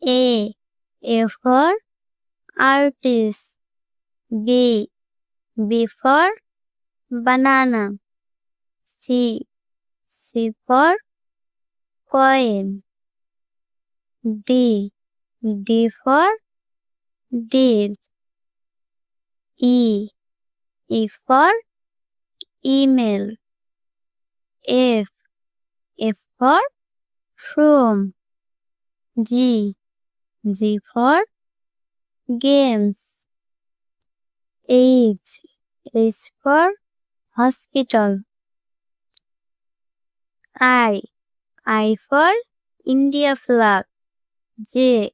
A. A for artist. B. B for banana. C. C for coin. D. D for deer. E. E for email. F. F for from. G. G for games. H. H for hospital. I. I for India flag. J.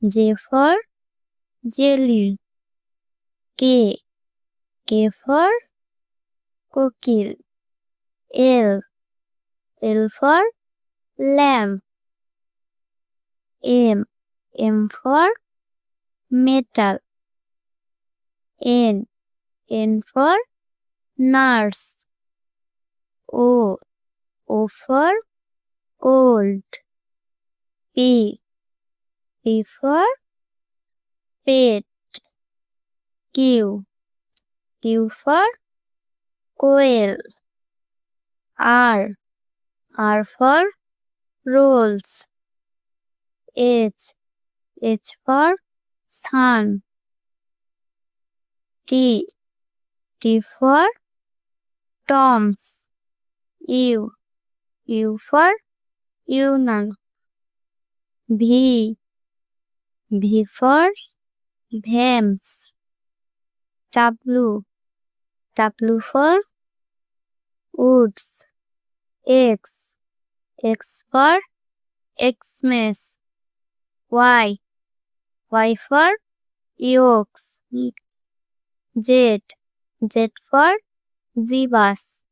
J for jelly. K. K for cockle. L. L for lamb. M. M for metal. N. N for nurse. O. O for old. P. P for pet. Q. Q for quail. R. R for rolls. H. H for sun. T. T for toms. U. U for union. V. V for vamps. W. W for woods. X. X for Xmas. Y. Y for yolks. Z. Z for zebras.